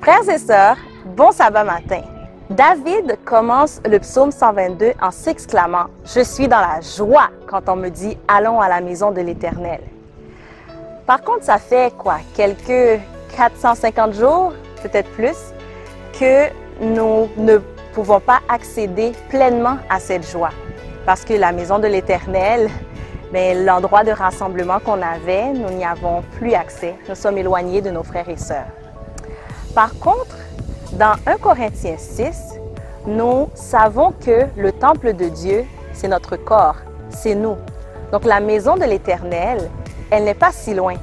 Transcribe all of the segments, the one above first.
Frères et sœurs, bon sabbat matin. David commence le psaume 122 en s'exclamant « Je suis dans la joie quand on me dit « Allons à la maison de l'Éternel ». Par contre, ça fait quoi? Quelques 450 jours, peut-être plus, que nous ne pouvons pas accéder pleinement à cette joie. Parce que la maison de l'Éternel, l'endroit de rassemblement qu'on avait, nous n'y avons plus accès. Nous sommes éloignés de nos frères et sœurs. Par contre, dans 1 Corinthiens 6, nous savons que le temple de Dieu, c'est notre corps, c'est nous. Donc la maison de l'Éternel, elle n'est pas si loin.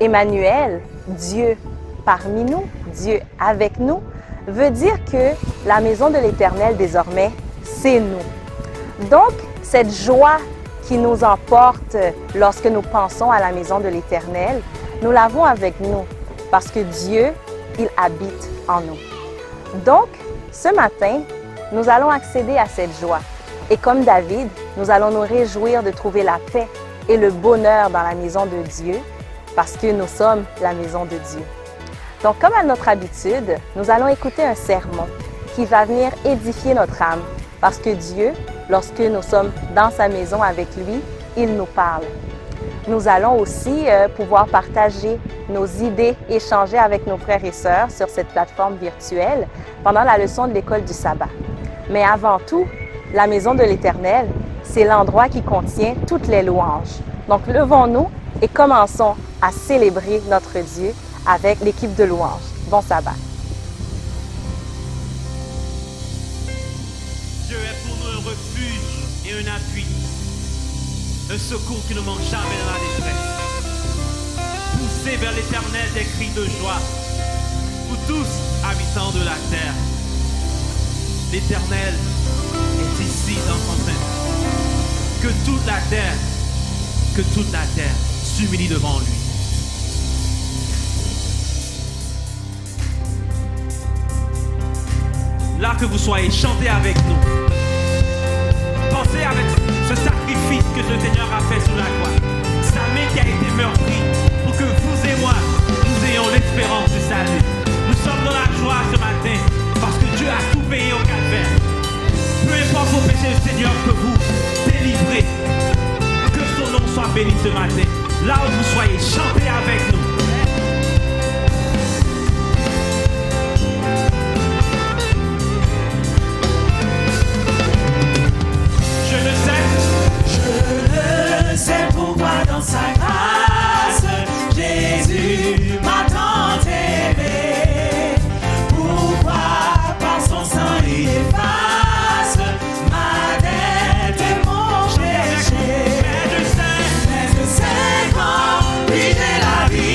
Emmanuel, Dieu parmi nous, Dieu avec nous, veut dire que la maison de l'Éternel désormais, c'est nous. Donc cette joie qui nous emporte lorsque nous pensons à la maison de l'Éternel, nous l'avons avec nous parce que Dieu, il habite en nous. Donc, ce matin, nous allons accéder à cette joie. Et comme David, nous allons nous réjouir de trouver la paix et le bonheur dans la maison de Dieu, parce que nous sommes la maison de Dieu. Donc, comme à notre habitude, nous allons écouter un sermon qui va venir édifier notre âme, parce que Dieu, lorsque nous sommes dans sa maison avec lui, il nous parle. Nous allons aussi pouvoir partager nos idées, échanger avec nos frères et sœurs sur cette plateforme virtuelle pendant la leçon de l'école du sabbat. Mais avant tout, la maison de l'Éternel, c'est l'endroit qui contient toutes les louanges. Donc levons-nous et commençons à célébrer notre Dieu avec l'équipe de louanges. Bon sabbat! Dieu est pour nous un refuge et un appui, un secours qui ne manque jamais dans la détresse. Poussez vers l'Éternel des cris de joie, vous tous, habitants de la terre. L'Éternel est ici dans son sein. Que toute la terre s'humilie devant lui. Là que vous soyez, chantez avec nous. Pensez avec ce sacrifice que le Seigneur a fait sur la croix. Sa main qui a été meurtrie pour que vous et moi, nous ayons l'espérance du salut. Nous sommes dans la joie ce matin parce que Dieu a tout payé au calvaire. Peu importe vos péchés, le Seigneur peut vous délivrer. Que son nom soit béni ce matin. Là où vous soyez, chantez avec nous. Je ne sais pourquoi dans sa grâce, Jésus m'a tant aimé. Pourquoi par son sang il efface ma dette et mon péché. Mais je sais quand puis j'ai la vie.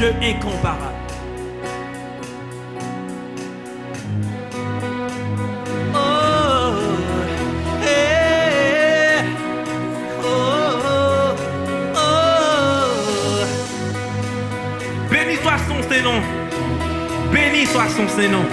Dieu incomparable. Oh, eh, oh, oh. Béni soit son Saint-Nom. Béni soit son Saint-Nom.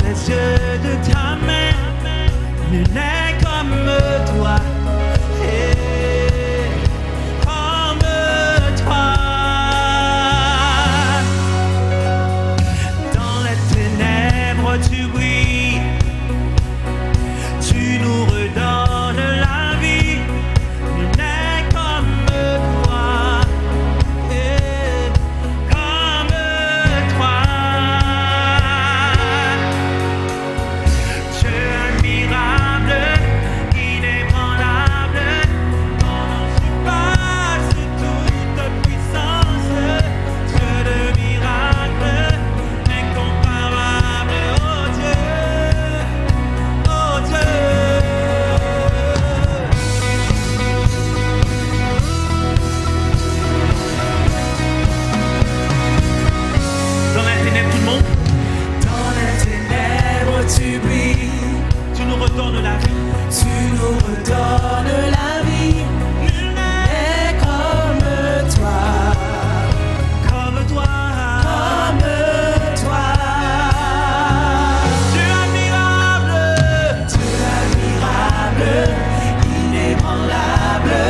Les yeux de ta main, nul n'est comme toi, comme toi. Dans les ténèbres tu brilles, tu nous redonnes la vie, nul n'est comme toi, comme toi. Tu brilles, Tu nous redonnes la vie. tu nous redonnes la vie. Nul n'est comme toi, Comme toi. comme toi. Dieu admirable. Dieu admirable, inébranlable,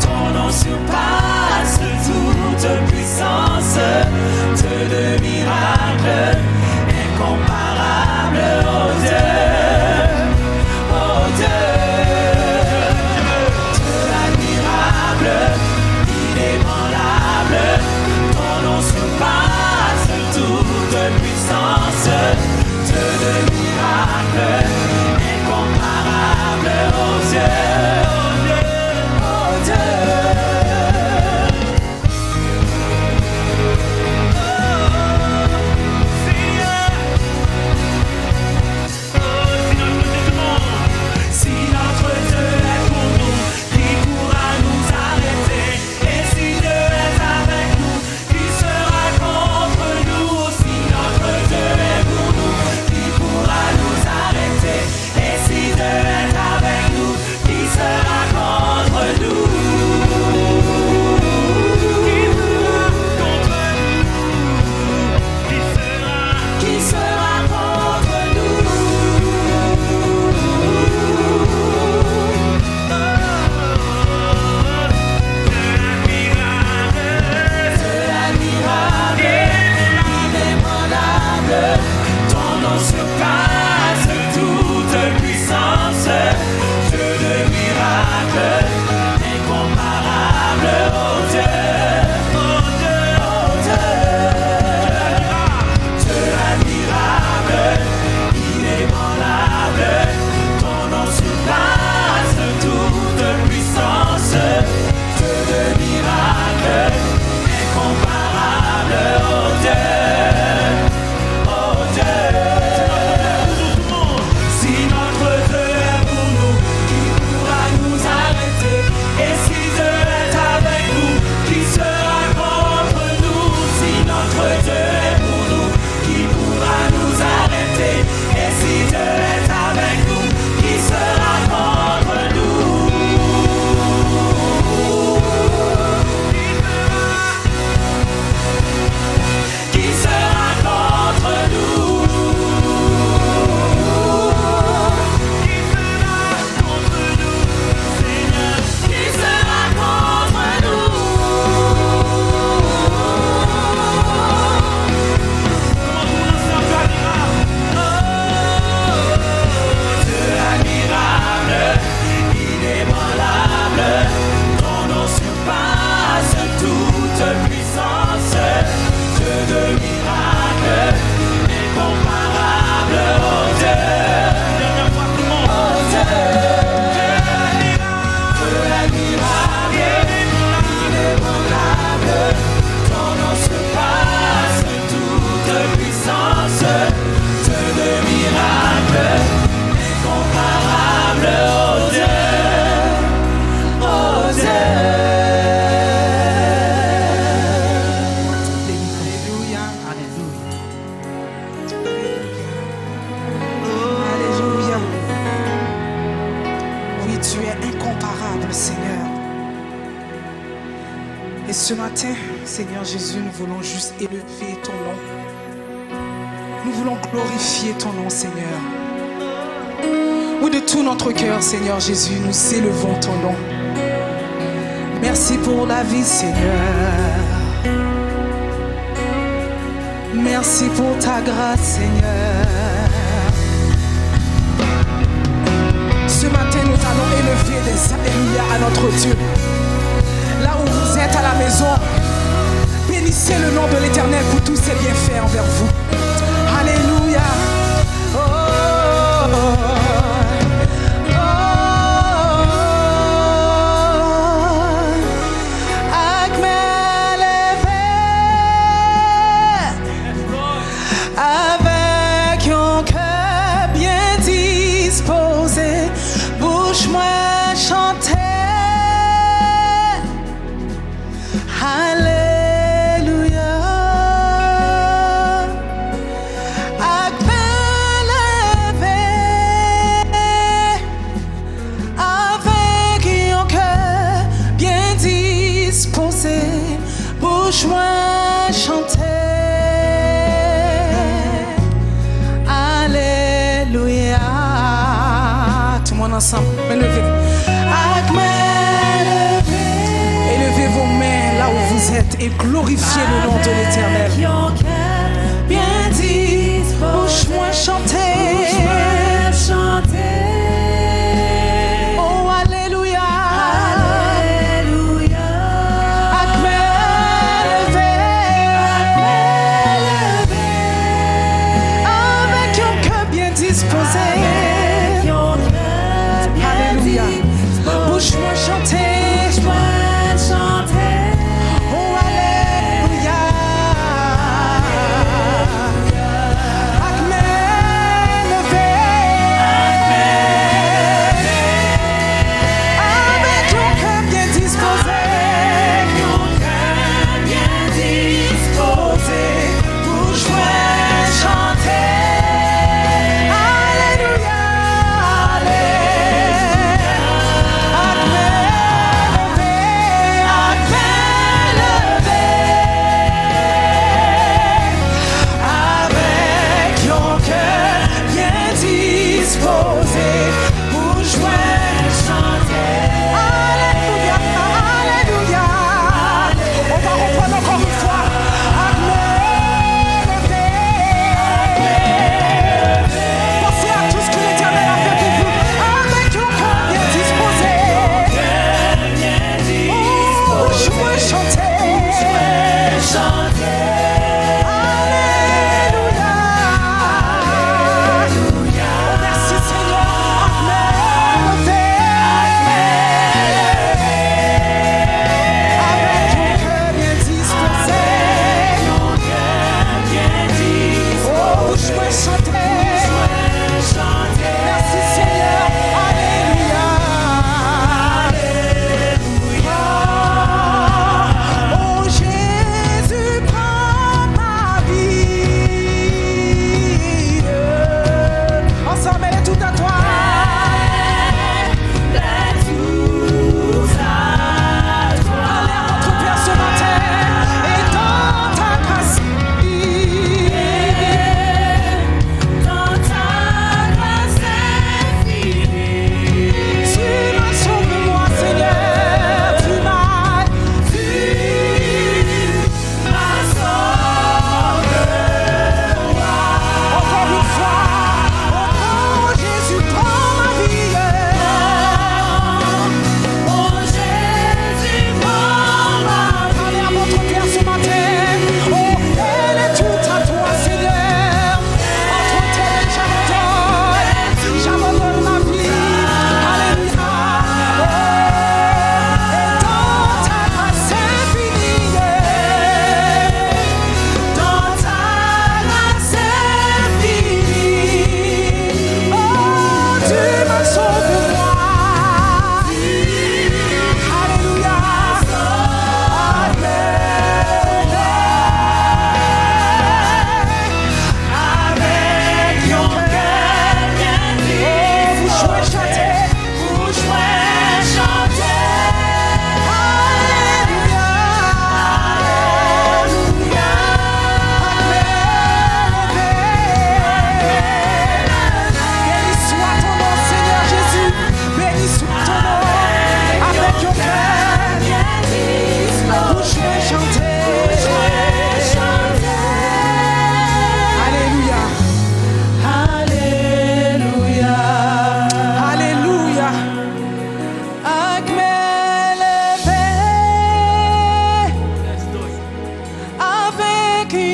ton nom surpasse toute puissance. Dieu de miracles, incomparable, oh Dieu, oh Dieu. Dieu admirable, inébranlable, ton nom surpasse toute puissance. Dieu de miracles, incomparable, oh Dieu, oh Dieu, oh Dieu. Si notre Dieu est pour nous, qui pourra nous arrêter? Et si Dieu est avec nous, qui sera contre nous? Si notre Dieu est pour nous, matin, Seigneur Jésus, nous voulons juste élever ton nom. Nous voulons glorifier ton nom, Seigneur. Oui, de tout notre cœur, Seigneur Jésus, nous élevons ton nom. Merci pour la vie, Seigneur. Merci pour ta grâce, Seigneur. Ce matin, nous allons élever des alléluia à notre Dieu. Là où vous êtes à la maison, bénissez le nom de l'Éternel pour tous ses bienfaits envers vous. Alléluia. Oh, oh, oh, oh. Avec mes lèvres, avec un cœur bien disposé, bouche-moi chanter. Alléluia. Avec mes lèvres, avec un cœur bien disposé, bouche-moi chanter. Alléluia. Tout le monde ensemble, levez. Avec mes lèvres, élevez vos mains là où vous êtes et glorifiez le nom de l'Éternel. Bien dit, bouche-moi chanter. Oh, alléluia. Avec mes lèvres, avec un cœur bien disposé. Alléluia. Bouche-moi chanter. Oh, alléluia. Avec mes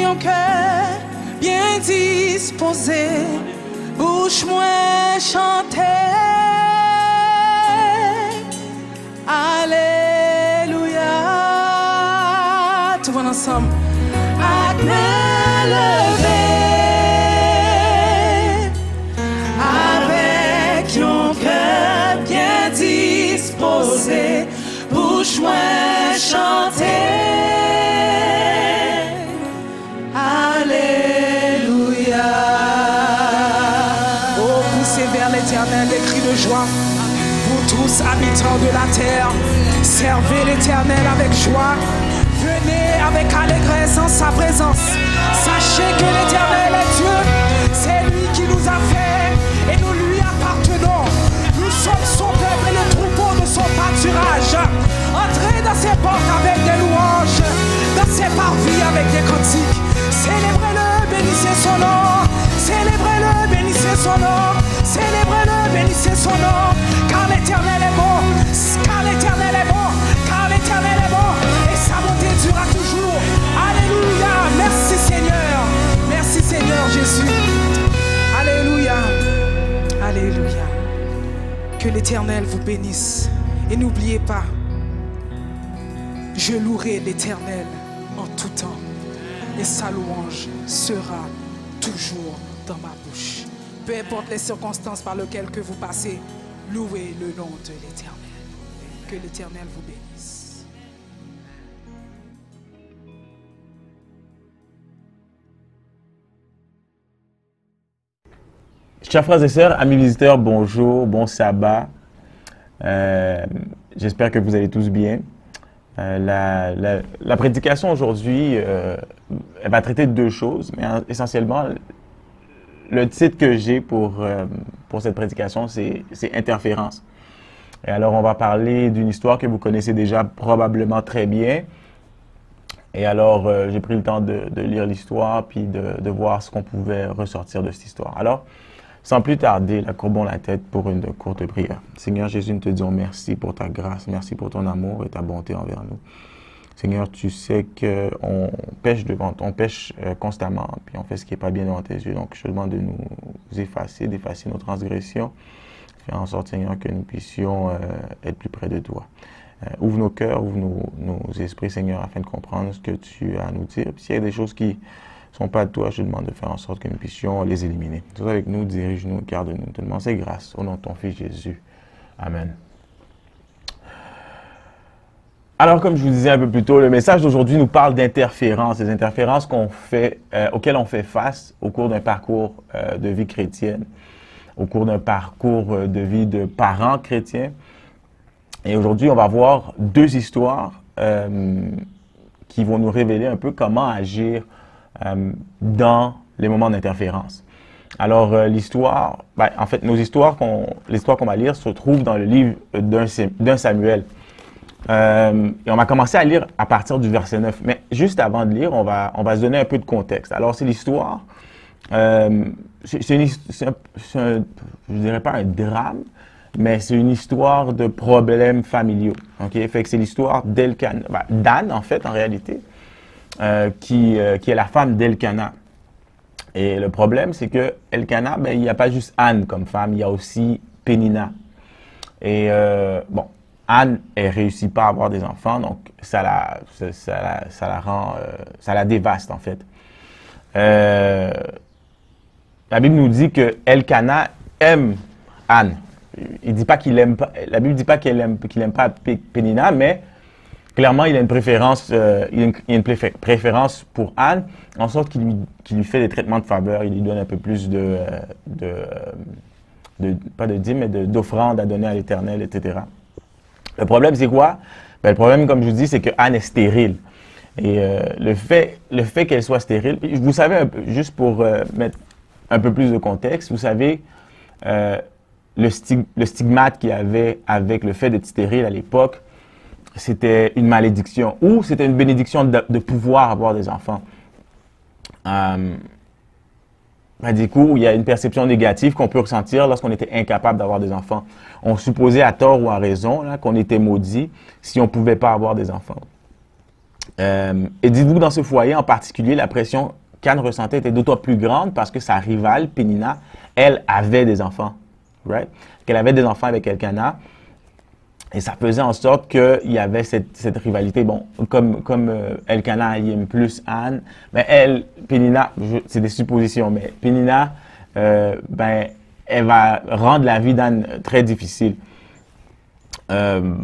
yon cœur bien disposé, bouche-moi chanter. Alléluia. Tout le monde ensemble. À me lever avec yon cœur bien disposé, bouche-moi chanter. Alléluia. Oh, poussez vers l'Éternel des cris de joie. Vous tous habitants de la terre, servez l'Éternel avec joie. Venez avec allégresse en sa présence. Sachez que l'Éternel est Dieu. C'est lui qui nous a fait et nous lui appartenons. Nous sommes son peuple et le troupeau de son pâturage. Entrez dans ses portes avec des louanges, dans ses parvis avec des cantiques. Célébrez-le, bénissez son nom. Célébrez-le, bénissez son nom. Célébrez-le, bénissez son nom. Car l'Éternel est bon. Car l'Éternel est bon. Car l'Éternel est bon. Et sa bonté durera toujours. Alléluia. Merci Seigneur. Merci Seigneur Jésus. Alléluia. Alléluia. Que l'Éternel vous bénisse. Et n'oubliez pas, je louerai l'Éternel en tout temps. Et sa louange sera toujours dans ma bouche. Peu importe les circonstances par lesquelles que vous passez, louez le nom de l'Éternel. Que l'Éternel vous bénisse. Chers frères et sœurs, amis visiteurs, bonjour, bon sabbat. J'espère que vous allez tous bien. La prédication aujourd'hui, elle va traiter de deux choses, mais essentiellement, le titre que j'ai pour cette prédication, c'est interférence. Et alors, on va parler d'une histoire que vous connaissez déjà probablement très bien. Et alors, j'ai pris le temps de lire l'histoire, puis de voir ce qu'on pouvait ressortir de cette histoire. Alors, sans plus tarder, courbons la tête pour une courte prière. Seigneur Jésus, nous te disons merci pour ta grâce, merci pour ton amour et ta bonté envers nous. Seigneur, tu sais qu'on pêche constamment, puis on fait ce qui n'est pas bien devant tes yeux. Donc, je te demande de nous effacer, d'effacer nos transgressions. Faire en sorte, Seigneur, que nous puissions être plus près de toi. Ouvre nos cœurs, ouvre nos esprits, Seigneur, afin de comprendre ce que tu as à nous dire. Puis s'il y a des choses qui sont pas de toi, je te demande de faire en sorte que nous puissions les éliminer. Sois avec nous, dirige-nous, garde-nous. Te demande ces grâces au nom de ton Fils Jésus. Amen. Alors, comme je vous disais un peu plus tôt, le message d'aujourd'hui nous parle d'interférences, des interférences auxquelles on fait face au cours d'un parcours de vie chrétienne, au cours d'un parcours de vie de parents chrétiens. Et aujourd'hui, on va voir deux histoires qui vont nous révéler un peu comment agir dans les moments d'interférence. Alors, l'histoire, en fait, l'histoire qu'on va lire se trouve dans le livre d'un Samuel. Et on va commencer à lire à partir du verset 9. Mais juste avant de lire, on va se donner un peu de contexte. Alors, c'est l'histoire, je dirais pas un drame, mais c'est une histoire de problèmes familiaux. Okay? Fait que c'est l'histoire d'Anne, en fait, en réalité, qui est la femme d'Elkana. Et le problème, c'est que Elkana, il n'y a pas juste Anne comme femme, il y a aussi Pénina. Et Anne, elle réussit pas à avoir des enfants, donc ça la dévaste en fait. La Bible nous dit que Elkana aime Anne. Il dit pas qu'il aime pas. La Bible dit pas qu'il aime pas Pénina, mais clairement il a une préférence. Pour Anne, en sorte qu'il lui fait des traitements de faveur. Il lui donne un peu plus pas de dîmes, mais d'offrandes à donner à l'Éternel, etc. Le problème, c'est quoi? Le problème, comme je vous dis, c'est que Anne est stérile. Et le fait qu'elle soit stérile, vous savez, juste pour mettre un peu plus de contexte, vous savez, le stigmate qu'il y avait avec le fait d'être stérile à l'époque, c'était une malédiction ou c'était une bénédiction de pouvoir avoir des enfants. Du coup, il y a une perception négative qu'on peut ressentir lorsqu'on était incapable d'avoir des enfants. On supposait à tort ou à raison qu'on était maudit si on ne pouvait pas avoir des enfants. Et dites-vous, dans ce foyer en particulier, la pression qu'Anne ressentait était d'autant plus grande parce que sa rivale, Pénina, elle avait des enfants. Right? Qu'elle avait des enfants avec Elkana. Et ça faisait en sorte qu'il y avait cette rivalité. Bon, comme Elkana aime plus Anne, mais elle, Pénina, c'est des suppositions, mais Pénina, ben, elle va rendre la vie d'Anne très difficile. Ils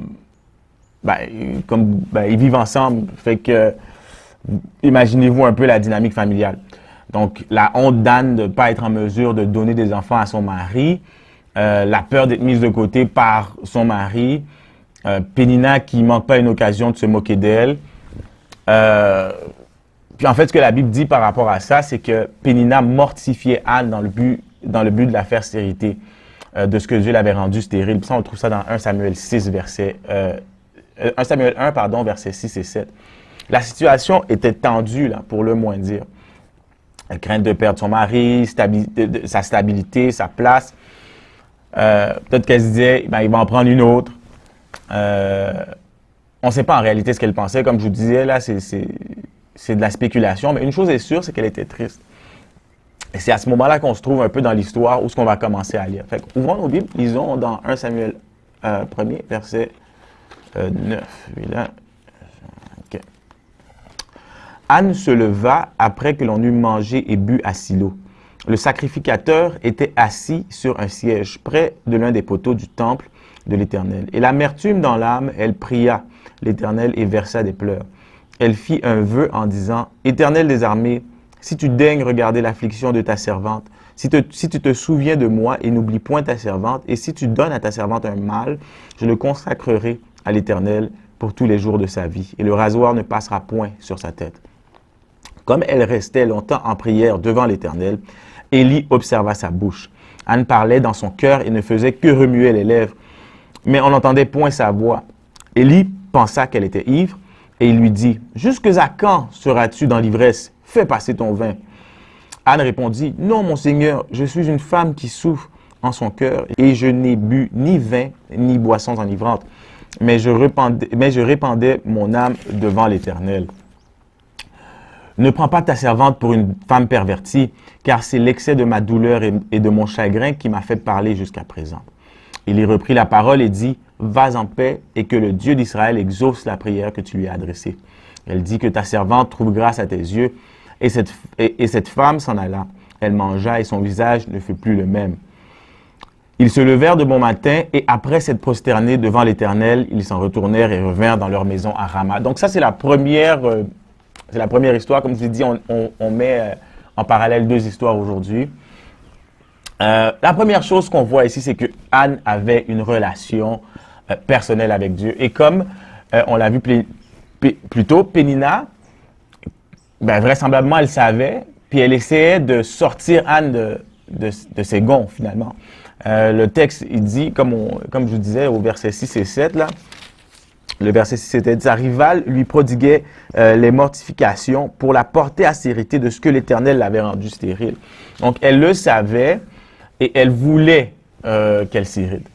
vivent ensemble, fait que imaginez-vous un peu la dynamique familiale. Donc, la honte d'Anne de ne pas être en mesure de donner des enfants à son mari, la peur d'être mise de côté par son mari, Pénina qui ne manque pas une occasion de se moquer d'elle. Puis en fait, ce que la Bible dit par rapport à ça, c'est que Pénina mortifiait Anne dans le but de la faire stérilité, de ce que Dieu l'avait rendu stérile. Puis ça, on trouve ça dans 1 Samuel 6, verset 6 et 7. La situation était tendue, là, pour le moins dire. Elle crainte de perdre son mari, sa stabilité, sa place. Peut-être qu'elle se disait, ben, il va en prendre une autre. On ne sait pas en réalité ce qu'elle pensait. Comme je vous disais, là, c'est de la spéculation. Mais une chose est sûre, c'est qu'elle était triste. Et c'est à ce moment-là qu'on se trouve un peu dans l'histoire où ce qu'on va commencer à lire. Fait ouvrons nos Bibles, lisons dans 1 Samuel 1er, verset 9. Là. Okay. Anne se leva après que l'on eut mangé et bu à Silo. Le sacrificateur était assis sur un siège près de l'un des poteaux du temple de l'Éternel. Et l'amertume dans l'âme, elle pria l'Éternel et versa des pleurs. Elle fit un vœu en disant, « Éternel des armées, si tu daignes regarder l'affliction de ta servante, si tu te souviens de moi et n'oublies point ta servante, et si tu donnes à ta servante un mâle, je le consacrerai à l'Éternel pour tous les jours de sa vie, et le rasoir ne passera point sur sa tête. » Comme elle restait longtemps en prière devant l'Éternel, Élie observa sa bouche. Anne parlait dans son cœur et ne faisait que remuer les lèvres, mais on n'entendait point sa voix. Élie pensa qu'elle était ivre, et il lui dit, « Jusque à quand seras-tu dans l'ivresse? Fais passer ton vin. » Anne répondit, « Non, mon Seigneur, je suis une femme qui souffre en son cœur, et je n'ai bu ni vin, ni boissons enivrantes, mais je répandais mon âme devant l'Éternel. Ne prends pas ta servante pour une femme pervertie, car c'est l'excès de ma douleur et de mon chagrin qui m'a fait parler jusqu'à présent. » Il y reprit la parole et dit, « Va en paix et que le Dieu d'Israël exauce la prière que tu lui as adressée. » Elle dit que ta servante trouve grâce à tes yeux. Et cette femme s'en alla. Elle mangea et son visage ne fut plus le même. Ils se levèrent de bon matin et après s'être prosternés devant l'Éternel, ils s'en retournèrent et revinrent dans leur maison à Rama. Donc ça, c'est la première histoire. Comme je vous ai dit, on met en parallèle deux histoires aujourd'hui. La première chose qu'on voit ici, c'est que Anne avait une relation personnelle avec Dieu. Et comme on l'a vu plus tôt, Pénina, ben, vraisemblablement, elle savait, puis elle essayait de sortir Anne de ses gonds, finalement. Le texte, il dit, comme je vous disais, au verset 6 et 7, là, le verset 6 était, sa rivale lui prodiguait les mortifications pour la porter à s'irriter de ce que l'Éternel l'avait rendu stérile. Donc, elle le savait et elle voulait qu'elle s'irrite.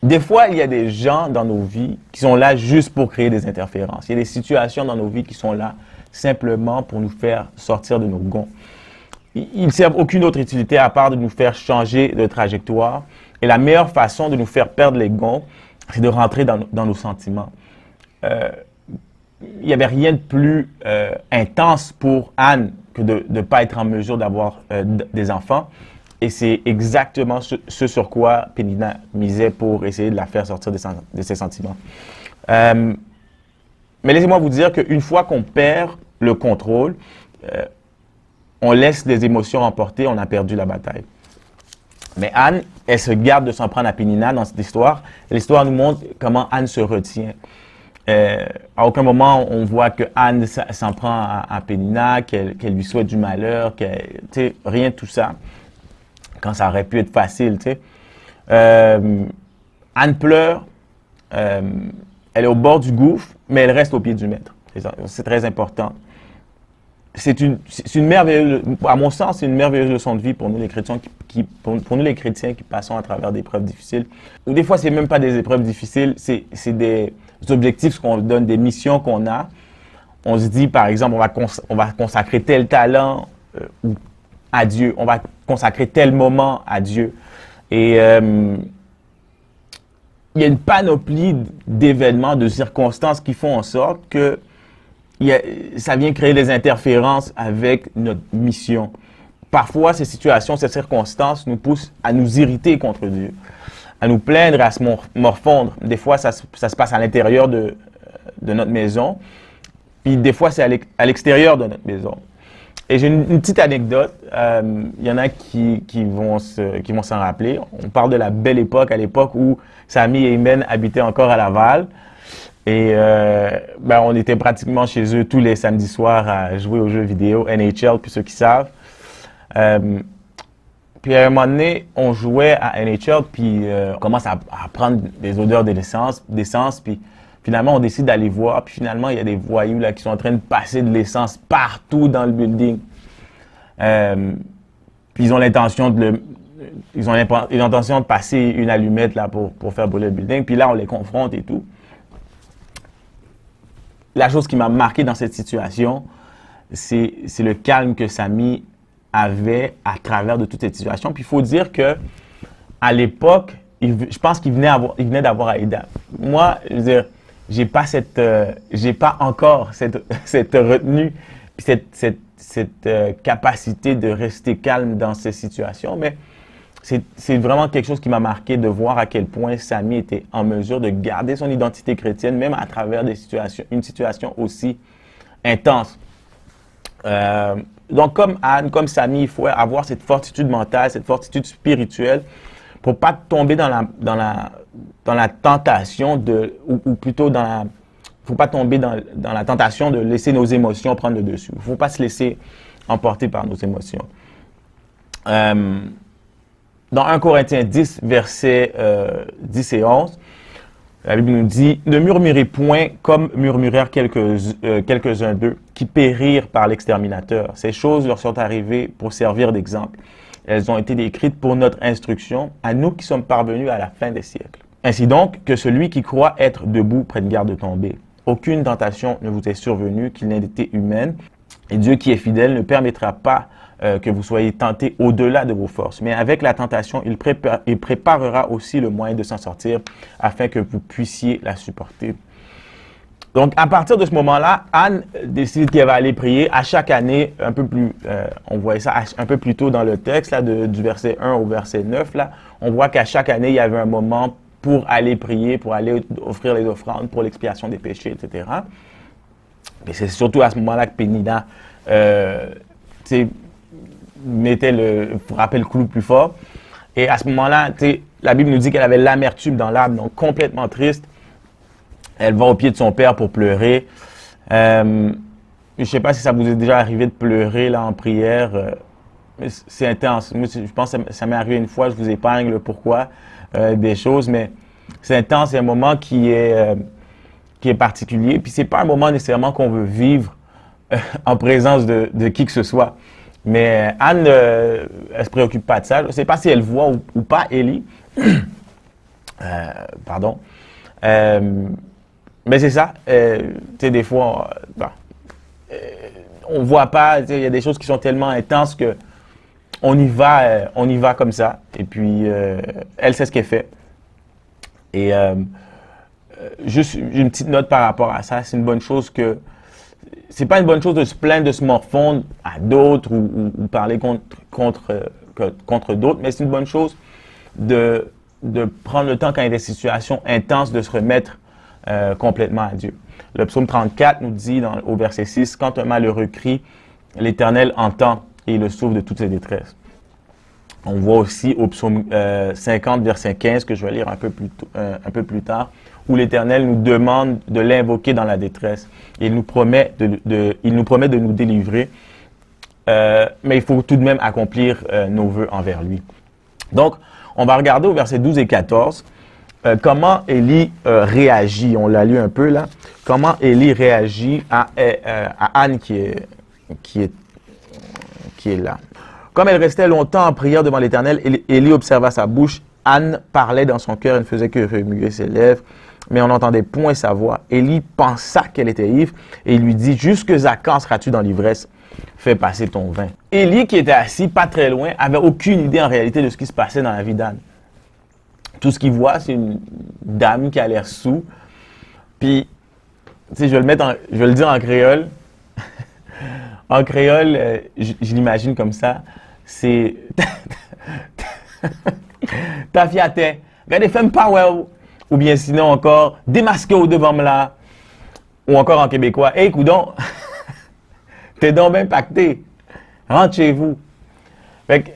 Des fois, il y a des gens dans nos vies qui sont là juste pour créer des interférences. Il y a des situations dans nos vies qui sont là simplement pour nous faire sortir de nos gonds. Ils ne servent aucune autre utilité à part de nous faire changer de trajectoire. Et la meilleure façon de nous faire perdre les gonds, c'est de rentrer dans nos sentiments. Il n'y avait rien de plus intense pour Anne que de ne pas être en mesure d'avoir des enfants. Et c'est exactement ce sur quoi Pénina misait pour essayer de la faire sortir de ses sentiments. Mais laissez-moi vous dire qu'une fois qu'on perd le contrôle, on laisse les émotions emporter, on a perdu la bataille. Mais Anne, elle se garde de s'en prendre à Pénina dans cette histoire. L'histoire nous montre comment Anne se retient. À aucun moment, on voit que Anne s'en prend à Pénina, qu'elle lui souhaite du malheur, rien de tout ça. Quand ça aurait pu être facile, tu sais. Anne pleure, elle est au bord du gouffre, mais elle reste au pied du maître. C'est très important. C'est une merveilleuse, à mon sens, c'est une merveilleuse leçon de vie pour nous les chrétiens pour nous les chrétiens qui passons à travers des épreuves difficiles. Ou des fois, c'est même pas des épreuves difficiles, c'est des objectifs qu'on donne, des missions qu'on a. on se dit, par exemple, on va consacrer tel talent à Dieu, on va consacrer tel moment à Dieu. Et il y a une panoplie d'événements, de circonstances qui font en sorte que ça vient créer des interférences avec notre mission. Parfois, ces situations, ces circonstances nous poussent à nous irriter contre Dieu, à nous plaindre, à se morfondre. Des fois, ça se passe à l'intérieur de notre maison, puis des fois, c'est à l'extérieur de notre maison. Et j'ai une petite anecdote. Il y en a qui vont s'en rappeler. On parle de la belle époque, à l'époque où Samy et Imen habitaient encore à Laval. Et on était pratiquement chez eux tous les samedis soirs à jouer aux jeux vidéo, NHL, pour ceux qui savent. Puis à un moment donné, on jouait à NHL, puis on commence à prendre des odeurs d'essence, puis finalement, on décide d'aller voir, puis finalement, il y a des voyous là, qui sont en train de passer de l'essence partout dans le building. Puis ils ont l'intention de passer une allumette là, pour faire brûler le building. Puis là, on les confronte et tout. La chose qui m'a marqué dans cette situation, c'est le calme que Samy avait à travers de toute cette situation. Puis il faut dire que à l'époque, je pense qu'il venait d'avoir Aïda. Moi, je veux dire, j'ai pas encore cette retenue, cette capacité de rester calme dans ces situations, mais c'est vraiment quelque chose qui m'a marqué de voir à quel point Samy était en mesure de garder son identité chrétienne, même à travers une situation aussi intense. Donc, comme Anne, comme Samy, il faut avoir cette fortitude mentale, cette fortitude spirituelle pour pas tomber dans la tentation ou plutôt faut pas tomber dans la tentation de laisser nos émotions prendre le dessus. Il faut pas se laisser emporter par nos émotions. Dans 1 Corinthiens 10, versets 10 et 11, la Bible nous dit « Ne murmurez point comme murmurèrent quelques-uns d'eux qui périrent par l'exterminateur. Ces choses leur sont arrivées pour servir d'exemple. Elles ont été décrites pour notre instruction, à nous qui sommes parvenus à la fin des siècles. Ainsi donc, que celui qui croit être debout prenne garde de tomber. Aucune tentation ne vous est survenue qui n'ait été humaine, et Dieu qui est fidèle ne permettra pas que vous soyez tentés au-delà de vos forces. Mais avec la tentation, il préparera aussi le moyen de s'en sortir afin que vous puissiez la supporter. » Donc, à partir de ce moment-là, Anne décide qu'elle va aller prier à chaque année, un peu plus, on voyait ça un peu plus tôt dans le texte, là, du verset 1 au verset 9, là, on voit qu'à chaque année, il y avait un moment pour aller prier, pour aller offrir les offrandes, pour l'expiation des péchés, etc. Et c'est surtout à ce moment-là que Pénina frappait le clou plus fort. Et à ce moment-là, la Bible nous dit qu'elle avait l'amertume dans l'âme, donc complètement triste. Elle va au pied de son père pour pleurer. Je ne sais pas si ça vous est déjà arrivé de pleurer là en prière. C'est intense. Moi, je pense que ça m'est arrivé une fois. Je vous épargne le pourquoi des choses, mais c'est intense. C'est un moment qui est particulier. Puis c'est pas un moment nécessairement qu'on veut vivre en présence de qui que ce soit. Mais Anne, elle se préoccupe pas de ça. Je ne sais pas si elle voit ou pas Élie. Pardon. Mais c'est ça, des fois, on voit pas, il y a des choses qui sont tellement intenses que on y va comme ça. Et puis, elle sait ce qu'elle fait. Et juste une petite note par rapport à ça, c'est une bonne chose que, c'est pas une bonne chose de se plaindre, de se morfondre à d'autres ou parler contre d'autres, mais c'est une bonne chose de prendre le temps quand il y a des situations intenses de se remettre complètement à Dieu. Le psaume 34 nous dit au verset 6, « Quand un malheureux crie, l'Éternel entend et il le sauve de toutes ses détresses. » On voit aussi au psaume 50, verset 15, que je vais lire un peu plus tard, où l'Éternel nous demande de l'invoquer dans la détresse. Et il nous promet de nous délivrer, mais il faut tout de même accomplir nos vœux envers lui. Donc, on va regarder au verset 12 et 14, comment Élie réagit, on l'a lu un peu là, comment Élie réagit à Anne qui est là. Comme elle restait longtemps en prière devant l'Éternel, Élie observa sa bouche. Anne parlait dans son cœur, elle ne faisait que remuer ses lèvres. mais on n'entendait point sa voix. Élie pensa qu'elle était ivre et il lui dit, « Jusque à quand seras-tu dans l'ivresse? Fais passer ton vin. » Élie, qui était assis pas très loin, avait aucune idée en réalité de ce qui se passait dans la vie d'Anne. Tout ce qu'il voit, c'est une dame qui a l'air saoule. Puis, tu sais, je vais le dire en créole. En créole, je l'imagine comme ça. C'est... Ta fiaté. Regardez, femme pas ouais. Ou bien sinon encore, démasqué au devant là. Ou encore en québécois, hey, coudon, t'es donc bien pacté. Rentre chez vous. Fait que,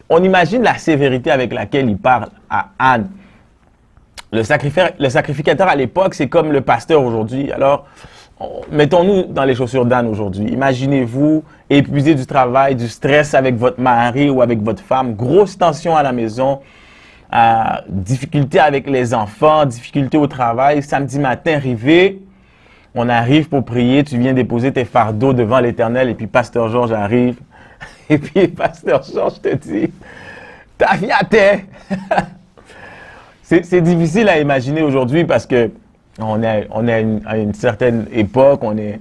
on imagine la sévérité avec laquelle il parle à Anne. Le sacrificateur à l'époque, c'est comme le pasteur aujourd'hui. Alors, mettons-nous dans les chaussures d'Anne aujourd'hui. Imaginez-vous épuisé du travail, du stress avec votre mari ou avec votre femme, grosse tension à la maison, difficulté avec les enfants, difficulté au travail. Samedi matin, arrivé, on arrive pour prier, tu viens déposer tes fardeaux devant l'Éternel et puis Pasteur Georges arrive. Et puis Pasteur Georges te dit, ta vie à terre. C'est difficile à imaginer aujourd'hui parce que on est à une certaine époque, on est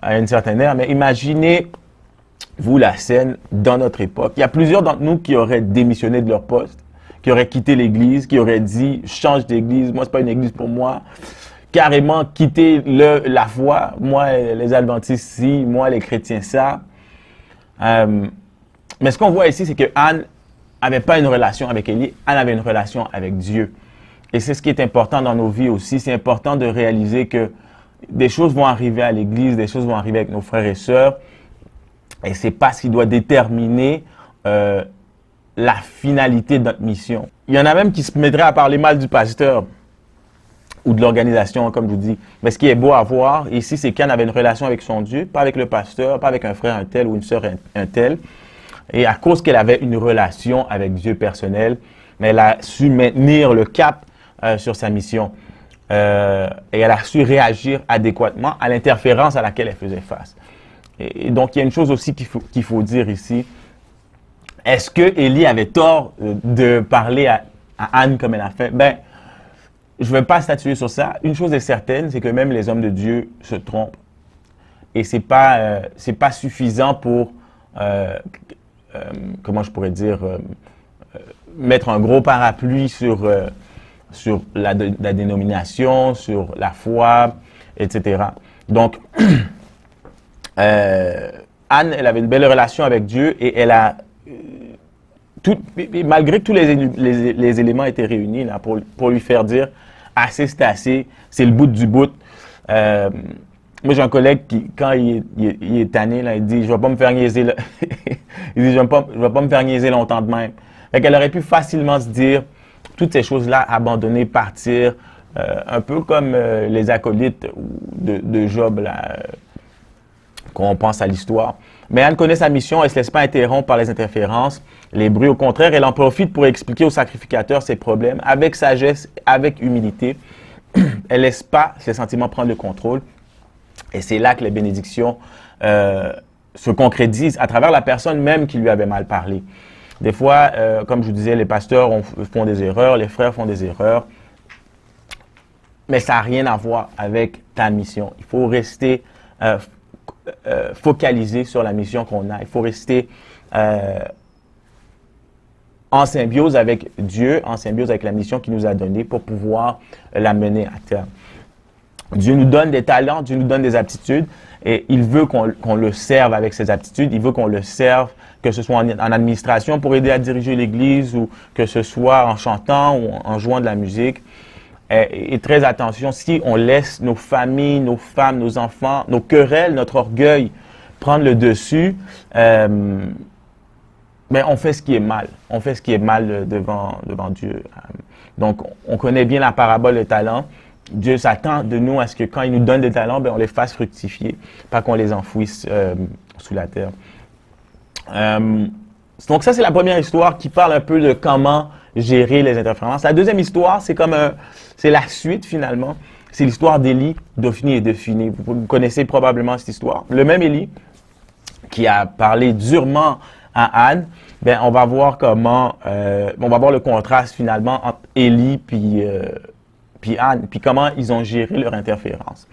à une certaine ère, mais imaginez-vous la scène dans notre époque. Il y a plusieurs d'entre nous qui auraient démissionné de leur poste, qui auraient quitté l'Église, qui auraient dit « change d'Église, moi c'est pas une Église pour moi », carrément quitter la foi, moi les Adventistes ci, moi les chrétiens ça. Mais ce qu'on voit ici, c'est que Anne n'avait pas une relation avec Élie, Anne avait une relation avec Dieu. Et c'est ce qui est important dans nos vies aussi. C'est important de réaliser que des choses vont arriver à l'Église, des choses vont arriver avec nos frères et sœurs. Et ce n'est pas ce qui doit déterminer la finalité de notre mission. Il y en a même qui se mettraient à parler mal du pasteur ou de l'organisation, comme je vous dis. Mais ce qui est beau à voir ici, c'est qu'Anne avait une relation avec son Dieu, pas avec le pasteur, pas avec un frère un tel ou une sœur un tel. Et à cause qu'elle avait une relation avec Dieu personnel, mais elle a su maintenir le cap sur sa mission. Et elle a su réagir adéquatement à l'interférence à laquelle elle faisait face. Et donc, il y a une chose aussi qu'il faut dire ici. Est-ce que Élie avait tort de parler à Anne comme elle a fait? Ben, je ne vais pas statuer sur ça. Une chose est certaine, c'est que même les hommes de Dieu se trompent. Et ce n'est pas suffisant pour, comment je pourrais dire, mettre un gros parapluie sur la dénomination, sur la foi, etc. Donc, Anne, elle avait une belle relation avec Dieu et elle a, malgré que tous les éléments étaient réunis là, pour lui faire dire « assez, c'est assez, c'est le bout du bout ». Moi, j'ai un collègue qui, quand il est tanné, là, il dit « je ne vais pas me faire niaiser, il dit, je vais pas me faire niaiser longtemps de même ». Fait qu'elle aurait pu facilement se dire toutes ces choses-là, abandonner, partir, un peu comme les acolytes de Job, là, qu'on pense à l'histoire. Mais Anne connaît sa mission, elle ne se laisse pas interrompre par les interférences, les bruits. Au contraire, elle en profite pour expliquer au sacrificateur ses problèmes avec sagesse, avec humilité. Elle ne laisse pas ses sentiments prendre le contrôle. Et c'est là que les bénédictions se concrétisent à travers la personne même qui lui avait mal parlé. Des fois, comme je vous disais, les pasteurs font des erreurs, les frères font des erreurs. Mais ça n'a rien à voir avec ta mission. Il faut rester focalisé sur la mission qu'on a. Il faut rester en symbiose avec Dieu, en symbiose avec la mission qu'il nous a donnée pour pouvoir la mener à terme. Dieu nous donne des talents, Dieu nous donne des aptitudes et il veut qu'on le serve avec ces aptitudes. Il veut qu'on le serve, que ce soit en administration pour aider à diriger l'Église ou que ce soit en chantant ou en jouant de la musique. Et très attention, si on laisse nos familles, nos femmes, nos enfants, nos querelles, notre orgueil prendre le dessus, ben on fait ce qui est mal. On fait ce qui est mal devant Dieu. Donc, on connaît bien la parabole des talents. Dieu s'attend de nous à ce que quand il nous donne des talents, ben, on les fasse fructifier, pas qu'on les enfouisse sous la terre. Donc ça, c'est la première histoire qui parle un peu de comment gérer les interférences. La deuxième histoire, c'est la suite finalement. C'est l'histoire d'Élie, d'Ophni et de Phiné. Vous connaissez probablement cette histoire. Le même Élie qui a parlé durement à Anne, ben, on va voir comment, on va voir le contraste finalement entre Élie puis puis Anne, puis comment ils ont géré leur interférence.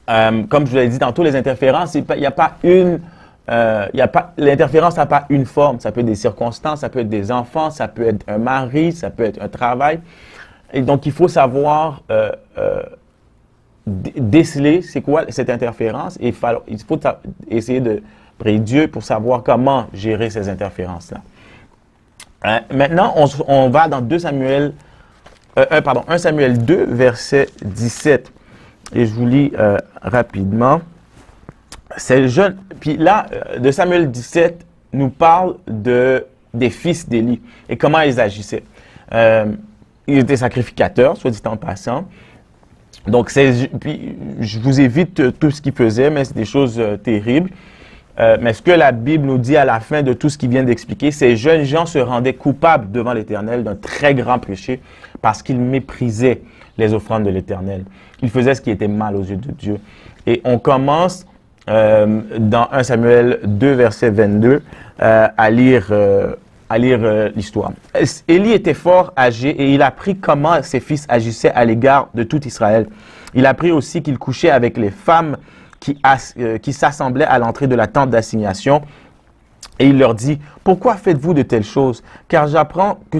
Comme je vous l'ai dit tantôt, les interférences, il n'y a pas une... l'interférence n'a pas une forme. Ça peut être des circonstances, ça peut être des enfants, ça peut être un mari, ça peut être un travail. Et donc, il faut savoir déceler c'est quoi cette interférence et il faut essayer de prier Dieu pour savoir comment gérer ces interférences-là. Maintenant, on va dans 1 Samuel 2, verset 17. Et je vous lis rapidement. C'est jeune. Puis là, de Samuel 17 nous parle des fils d'Élie et comment ils agissaient. Ils étaient sacrificateurs, soit dit en passant. Donc, puis, je vous évite tout ce qu'ils faisaient, mais c'est des choses terribles. Mais ce que la Bible nous dit à la fin de tout ce qu'il vient d'expliquer, ces jeunes gens se rendaient coupables devant l'Éternel d'un très grand péché parce qu'ils méprisaient les offrandes de l'Éternel. Ils faisaient ce qui était mal aux yeux de Dieu. Et on commence dans 1 Samuel 2, verset 22, à lire l'histoire. Élie était fort âgé et il apprit comment ses fils agissaient à l'égard de tout Israël. Il apprit aussi qu'il couchait avec les femmes qui s'assemblaient à l'entrée de la tente d'assignation. Et il leur dit, « Pourquoi faites-vous de telles choses? Car j'apprends de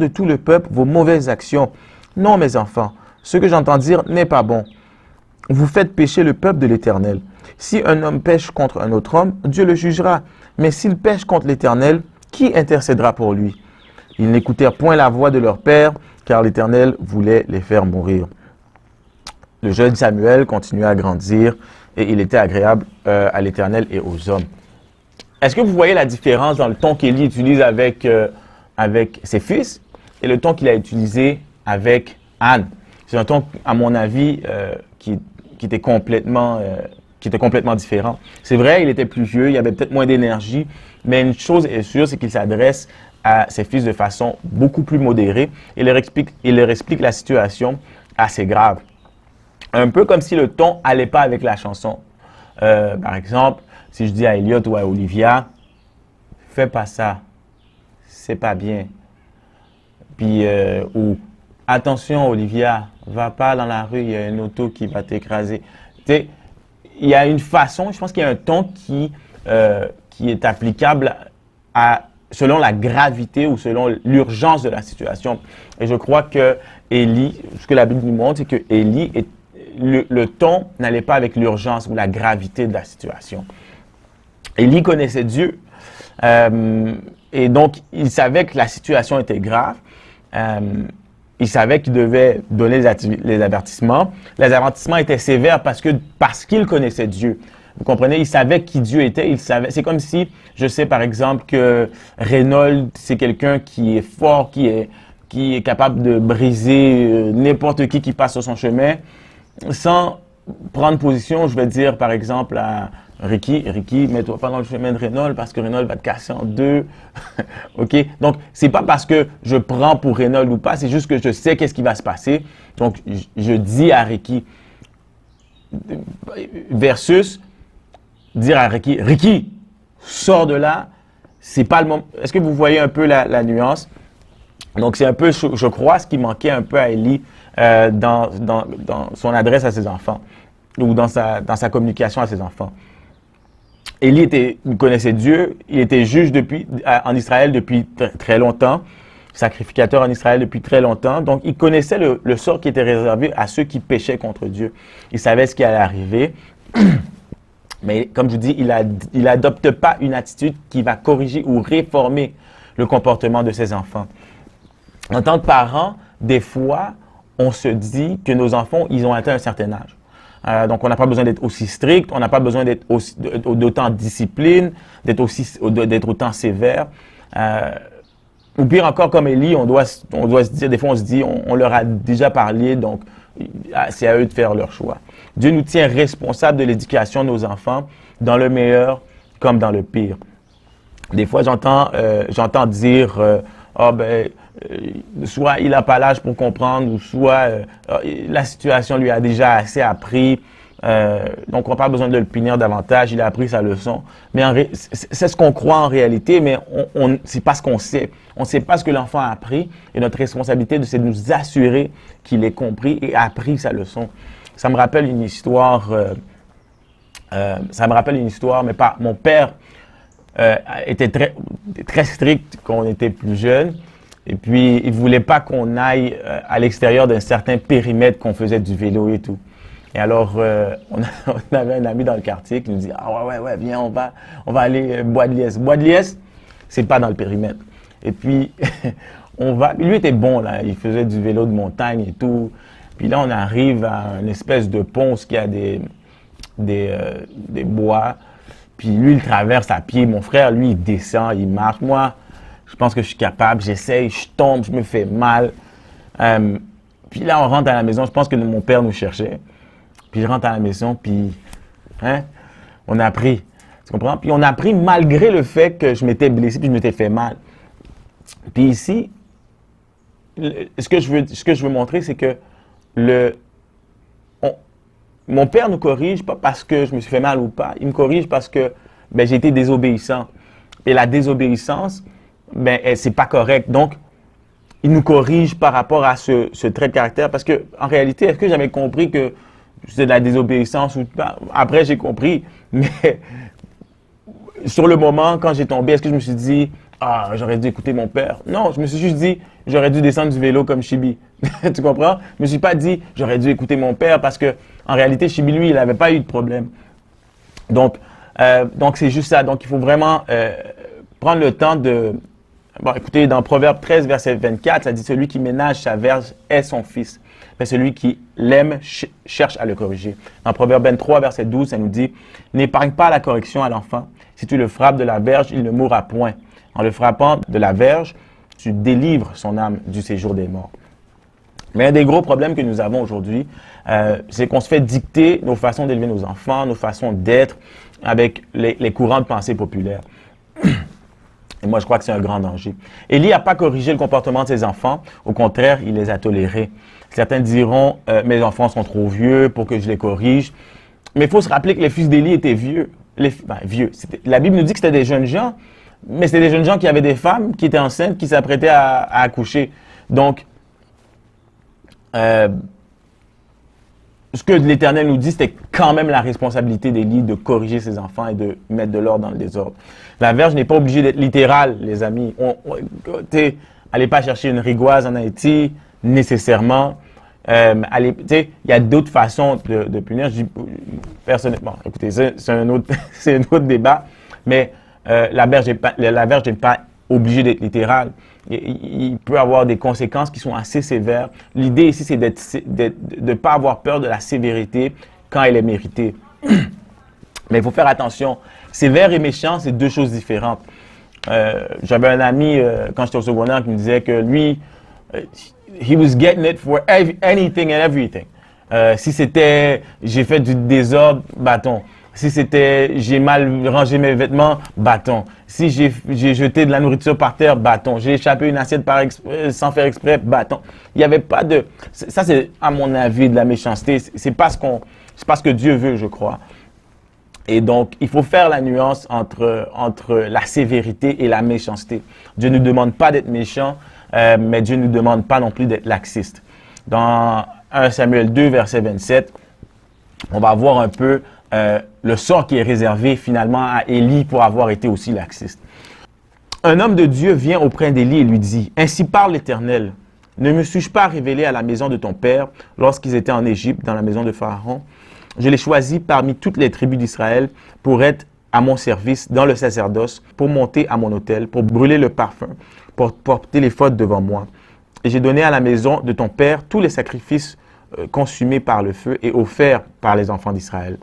tout le peuple vos mauvaises actions. Non, mes enfants, ce que j'entends dire n'est pas bon. Vous faites pécher le peuple de l'Éternel. Si un homme pêche contre un autre homme, Dieu le jugera. Mais s'il pêche contre l'Éternel, qui intercédera pour lui? Ils n'écoutèrent point la voix de leur père, car l'Éternel voulait les faire mourir. » Le jeune Samuel continuait à grandir et il était agréable à l'Éternel et aux hommes. Est-ce que vous voyez la différence dans le ton qu'Élie utilise avec ses fils et le ton qu'il a utilisé avec Anne? C'est un ton, à mon avis, qui était complètement différent. C'est vrai, il était plus vieux, il y avait peut-être moins d'énergie, mais une chose est sûre, c'est qu'il s'adresse à ses fils de façon beaucoup plus modérée et il leur explique la situation assez grave. Un peu comme si le ton n'allait pas avec la chanson. Par exemple, si je dis à Elliot ou à Olivia, « Fais pas ça, c'est pas bien. » Puis, ou « Attention Olivia, va pas dans la rue, il y a une auto qui va t'écraser. » Tu sais, il y a une façon, je pense qu'il y a un ton qui est applicable selon la gravité ou selon l'urgence de la situation. Et je crois que Élie, ce que la Bible nous montre, c'est que Élie le ton n'allait pas avec l'urgence ou la gravité de la situation. Élie connaissait Dieu et donc il savait que la situation était grave. Il savait qu'il devait donner les avertissements. Les avertissements étaient sévères parce qu'il connaissait Dieu. Vous comprenez? Il savait qui Dieu était. Il savait. C'est comme si, je sais par exemple que Reynolds, c'est quelqu'un qui est fort, qui est capable de briser n'importe qui passe sur son chemin. Sans prendre position, je vais dire par exemple à Ricky, mets-toi pas dans le chemin de Reynolds parce que Reynolds va te casser en deux. OK? Donc, c'est pas parce que je prends pour Reynolds ou pas, c'est juste que je sais qu'est-ce qui va se passer. Donc, je dis à Ricky, versus dire à Ricky, Ricky, sors de là, c'est pas le moment. Est-ce que vous voyez un peu la nuance? Donc, c'est un peu, je crois, ce qui manquait un peu à Élie dans son adresse à ses enfants ou dans sa communication à ses enfants. Élie connaissait Dieu, il était juge en Israël depuis très longtemps, sacrificateur en Israël depuis très longtemps. Donc, il connaissait le sort qui était réservé à ceux qui péchaient contre Dieu. Il savait ce qui allait arriver. Mais comme je vous dis, il n'adopte pas une attitude qui va corriger ou réformer le comportement de ses enfants. En tant que parents, des fois, on se dit que nos enfants, ils ont atteint un certain âge. Donc, on n'a pas besoin d'être aussi strict, on n'a pas besoin d'être d'autant de discipline, d'être autant sévère. Ou pire encore, comme Élie, on doit se dire, des fois on se dit, on leur a déjà parlé, donc c'est à eux de faire leur choix. Dieu nous tient responsables de l'éducation de nos enfants, dans le meilleur comme dans le pire. Des fois, j'entends dire, soit il n'a pas l'âge pour comprendre, ou soit la situation lui a déjà assez appris. Donc, on n'a pas besoin de le punir davantage. Il a appris sa leçon. Mais c'est ce qu'on croit en réalité, mais c'est pas ce qu'on sait. On ne sait pas ce que l'enfant a appris. Et notre responsabilité, c'est de nous assurer qu'il ait compris et appris sa leçon. Ça me rappelle une histoire. Mais pas. Mon père était très strict quand on était plus jeune. Et puis, il ne voulait pas qu'on aille à l'extérieur d'un certain périmètre, qu'on faisait du vélo et tout. Et alors, on avait un ami dans le quartier qui nous dit « Ah ouais, viens, on va aller Bois de Liesse. » Bois de Liesse, c'est pas dans le périmètre. Et puis, lui était bon, là, il faisait du vélo de montagne et tout. Puis là, on arrive à une espèce de pont où il y a des bois. Puis lui, il traverse à pied. Mon frère, lui, il descend, il marche. Moi, je pense que je suis capable, j'essaye, je tombe, je me fais mal. Puis là, on rentre à la maison. Je pense que mon père nous cherchait. Puis je rentre à la maison, puis on a appris. Tu comprends? Puis on a appris malgré le fait que je m'étais blessé, puis je m'étais fait mal. Puis ici, ce que je veux montrer, c'est que mon père nous corrige, pas parce que je me suis fait mal ou pas. Il me corrige parce que j'ai été désobéissant. Et la désobéissance, c'est pas correct. Donc, il nous corrige par rapport à ce trait de caractère. Parce que, en réalité, est-ce que j'avais compris que c'est de la désobéissance ou pas? Après, j'ai compris. Mais sur le moment, quand j'ai tombé, est-ce que je me suis dit, ah, j'aurais dû écouter mon père? Non, je me suis juste dit, j'aurais dû descendre du vélo comme Chibi. Tu comprends? Je me suis pas dit, j'aurais dû écouter mon père parce que, en réalité, Chibi, lui, il n'avait pas eu de problème. Donc c'est juste ça. Donc, il faut vraiment prendre le temps de... Bon, écoutez, dans Proverbe 13, verset 24, ça dit « Celui qui ménage sa verge est son fils. Mais celui qui l'aime cherche à le corriger. » Dans Proverbe 23, verset 12, ça nous dit « N'épargne pas la correction à l'enfant. Si tu le frappes de la verge, il ne mourra point. En le frappant de la verge, tu délivres son âme du séjour des morts. » Mais un des gros problèmes que nous avons aujourd'hui, c'est qu'on se fait dicter nos façons d'élever nos enfants, nos façons d'être avec les courants de pensée populaires. Et moi, je crois que c'est un grand danger. Élie n'a pas corrigé le comportement de ses enfants. Au contraire, il les a tolérés. Certains diront, mes enfants sont trop vieux pour que je les corrige. Mais il faut se rappeler que les fils d'Élie étaient vieux. Vieux. La Bible nous dit que c'était des jeunes gens, mais c'était des jeunes gens qui avaient des femmes, qui étaient enceintes, qui s'apprêtaient à accoucher. Donc, ce que l'Éternel nous dit, c'était quand même la responsabilité d'Élie de corriger ses enfants et de mettre de l'ordre dans le désordre. La verge n'est pas obligée d'être littérale, les amis. Allez pas chercher une rigoise en Haïti, nécessairement. Il y a d'autres façons de punir. Je dis, personnellement, écoutez, c'est un autre débat, mais la verge n'est pas obligée d'être littérale. Il peut avoir des conséquences qui sont assez sévères. L'idée ici, c'est de ne pas avoir peur de la sévérité quand elle est méritée. Mais il faut faire attention. Sévère et méchant, c'est deux choses différentes. J'avais un ami, quand j'étais au secondaire, qui me disait que lui, he was getting it for anything and everything. Si c'était, j'ai fait du désordre, bâton. Si c'était, j'ai mal rangé mes vêtements, bâton. Si j'ai jeté de la nourriture par terre, bâton. J'ai échappé une assiette sans faire exprès, bâton. Il n'y avait pas de... Ça, c'est, à mon avis, de la méchanceté. C'est pas ce que Dieu veut, je crois. Et donc, il faut faire la nuance entre la sévérité et la méchanceté. Dieu ne nous demande pas d'être méchant, mais Dieu ne nous demande pas non plus d'être laxiste. Dans 1 Samuel 2, verset 27, on va voir un peu le sort qui est réservé finalement à Élie pour avoir été aussi laxiste. Un homme de Dieu vient auprès d'Élie et lui dit, « Ainsi parle l'Éternel, ne me suis-je pas révélé à la maison de ton père lorsqu'ils étaient en Égypte, dans la maison de Pharaon? Je l'ai choisi parmi toutes les tribus d'Israël pour être à mon service dans le sacerdoce, pour monter à mon autel, pour brûler le parfum, pour porter les fautes devant moi. Et j'ai donné à la maison de ton père tous les sacrifices consumés par le feu et offerts par les enfants d'Israël.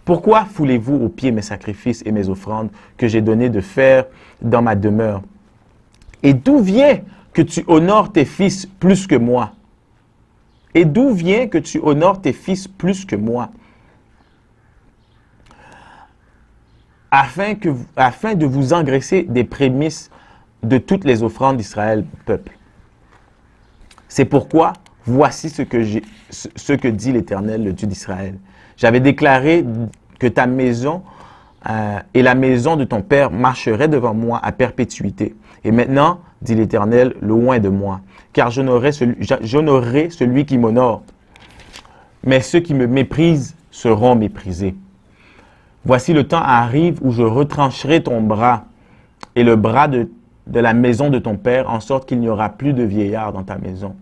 Pourquoi foulez-vous aux pieds mes sacrifices et mes offrandes que j'ai donné de faire dans ma demeure? Et d'où vient que tu honores tes fils plus que moi? Et d'où vient que tu honores tes fils plus que moi? Afin de vous engraisser des prémices de toutes les offrandes d'Israël, peuple. C'est pourquoi, voici ce que dit l'Éternel, le Dieu d'Israël. J'avais déclaré que ta maison et la maison de ton père marcheraient devant moi à perpétuité. Et maintenant, dit l'Éternel, loin de moi, car j'honorerai celui qui m'honore. Mais ceux qui me méprisent seront méprisés. Voici le temps arrive où je retrancherai ton bras et le bras de la maison de ton père, en sorte qu'il n'y aura plus de vieillard dans ta maison.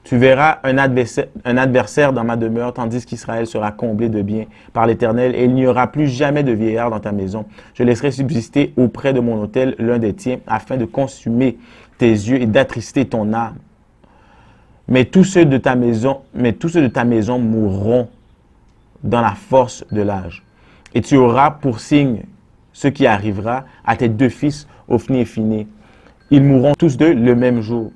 Tu verras un adversaire dans ma demeure, tandis qu'Israël sera comblé de biens par l'Éternel, et il n'y aura plus jamais de vieillard dans ta maison. Je laisserai subsister auprès de mon autel l'un des tiens, afin de consumer tes yeux et d'attrister ton âme. Mais tous ceux de ta maison mourront dans la force de l'âge. Et tu auras pour signe ce qui arrivera à tes deux fils, Ophni et Phiné. Ils mourront tous deux le même jour.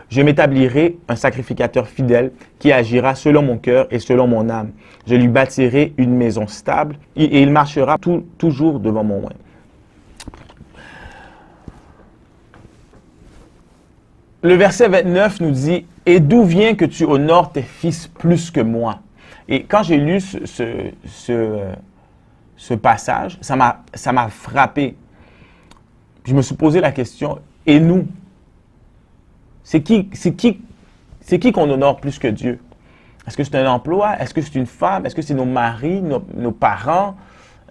Je m'établirai un sacrificateur fidèle qui agira selon mon cœur et selon mon âme. Je lui bâtirai une maison stable et il marchera toujours devant mon oint. Le verset 29 nous dit « Et d'où vient que tu honores tes fils plus que moi ?» Et quand j'ai lu ce passage, ça m'a frappé. Je me suis posé la question « Et nous ?» C'est qui qu'on honore plus que Dieu? Est-ce que c'est un emploi? Est-ce que c'est une femme? Est-ce que c'est nos maris, nos parents,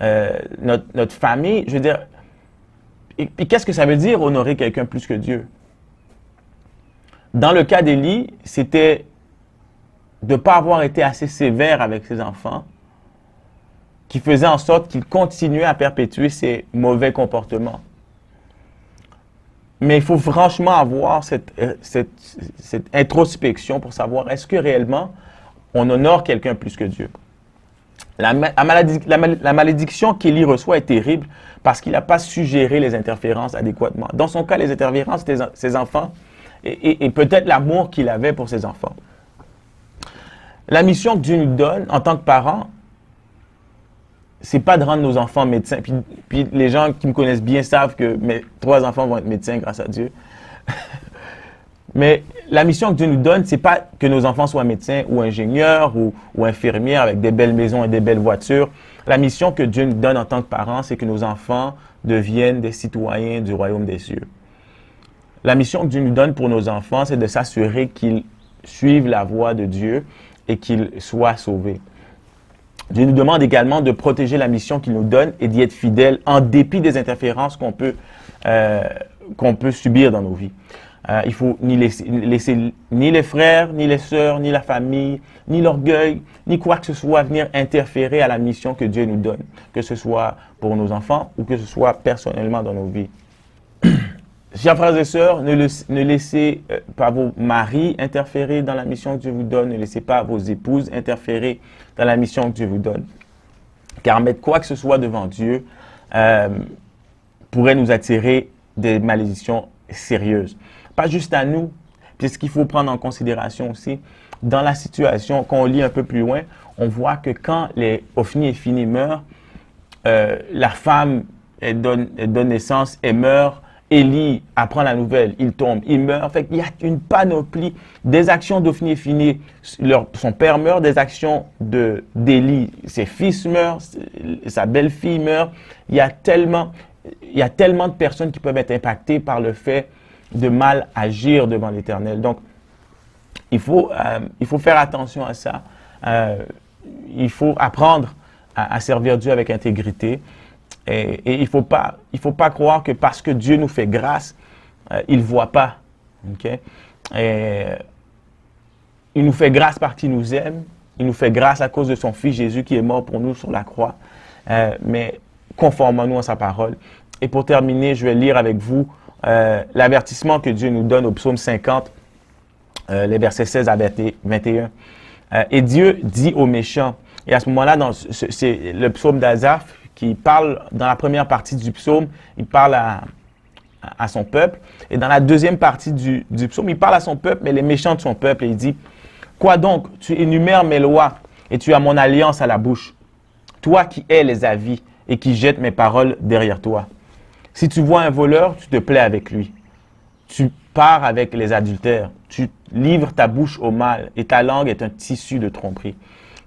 notre famille? Je veux dire, et qu'est-ce que ça veut dire honorer quelqu'un plus que Dieu? Dans le cas d'Élie, c'était de ne pas avoir été assez sévère avec ses enfants, qui faisait en sorte qu'il continuait à perpétuer ses mauvais comportements. Mais il faut franchement avoir cette introspection pour savoir est-ce que réellement on honore quelqu'un plus que Dieu. La malédiction qu'Élie reçoit est terrible parce qu'il n'a pas su gérer les interférences adéquatement. Dans son cas, les interférences, c'était ses enfants et peut-être l'amour qu'il avait pour ses enfants. La mission que Dieu nous donne en tant que parents, c'est pas de rendre nos enfants médecins. Puis les gens qui me connaissent bien savent que mes 3 enfants vont être médecins grâce à Dieu. Mais la mission que Dieu nous donne, c'est pas que nos enfants soient médecins ou ingénieurs ou infirmières avec des belles maisons et des belles voitures. La mission que Dieu nous donne en tant que parents, c'est que nos enfants deviennent des citoyens du royaume des cieux. La mission que Dieu nous donne pour nos enfants, c'est de s'assurer qu'ils suivent la voie de Dieu et qu'ils soient sauvés. Dieu nous demande également de protéger la mission qu'il nous donne et d'y être fidèle en dépit des interférences qu'on peut subir dans nos vies. Il faut ni laisser ni les frères, ni les sœurs, ni la famille, ni l'orgueil, ni quoi que ce soit venir interférer à la mission que Dieu nous donne, que ce soit pour nos enfants ou que ce soit personnellement dans nos vies. Chers frères et sœurs, ne laissez pas vos maris interférer dans la mission que Dieu vous donne. Ne laissez pas vos épouses interférer dans la mission que Dieu vous donne. Car mettre quoi que ce soit devant Dieu pourrait nous attirer des malédictions sérieuses. Pas juste à nous, puis ce qu'il faut prendre en considération aussi, dans la situation, quand on lit un peu plus loin, on voit que quand les Ophni et Phiné meurent, la femme elle donne naissance et meurt. Élie apprend la nouvelle, il tombe, il meurt. Fait qu'il y a une panoplie des actions d'Ophni et Phiné. Son père meurt, des actions d'Élie. Ses fils meurent, sa belle-fille meurt. Il y a tellement de personnes qui peuvent être impactées par le fait de mal agir devant l'Éternel. Donc, il faut faire attention à ça. Il faut apprendre à servir Dieu avec intégrité. Et il ne faut pas croire que parce que Dieu nous fait grâce, il ne voit pas. Okay? Il nous fait grâce parce qu'il nous aime. Il nous fait grâce à cause de son Fils Jésus qui est mort pour nous sur la croix. Mais conformons-nous à sa parole. Et pour terminer, je vais lire avec vous l'avertissement que Dieu nous donne au psaume 50, les versets 16 à 21. Et Dieu dit aux méchants, et à ce moment-là, c'est le psaume d'Asaph, qui parle, dans la première partie du psaume, il parle à son peuple. Et dans la deuxième partie du psaume, il parle à son peuple, mais les méchants de son peuple. Et il dit, « Quoi donc? Tu énumères mes lois et tu as mon alliance à la bouche. Toi qui hais les avis et qui jettes mes paroles derrière toi. Si tu vois un voleur, tu te plais avec lui. Tu pars avec les adultères. Tu livres ta bouche au mal et ta langue est un tissu de tromperie.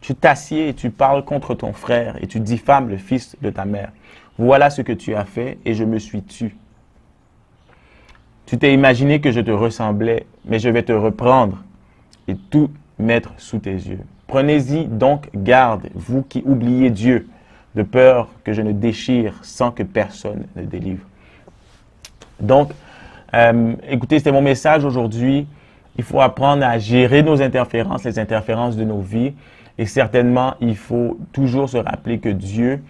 Tu t'assieds et tu parles contre ton frère et tu diffames le fils de ta mère. Voilà ce que tu as fait et je me suis tu. Tu t'es imaginé que je te ressemblais, mais je vais te reprendre et tout mettre sous tes yeux. Prenez-y donc garde, vous qui oubliez Dieu, de peur que je ne déchire sans que personne ne délivre. Donc, écoutez, c'était mon message aujourd'hui. Il faut apprendre à gérer nos interférences, les interférences de nos vies. Et certainement, il faut toujours se rappeler que Dieu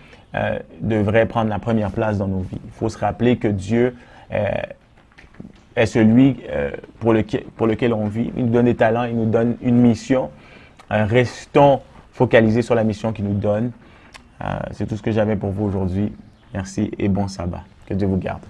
devrait prendre la première place dans nos vies. Il faut se rappeler que Dieu est celui pour lequel on vit. Il nous donne des talents, il nous donne une mission. Restons focalisés sur la mission qu'il nous donne. C'est tout ce que j'avais pour vous aujourd'hui. Merci et bon sabbat. Que Dieu vous garde.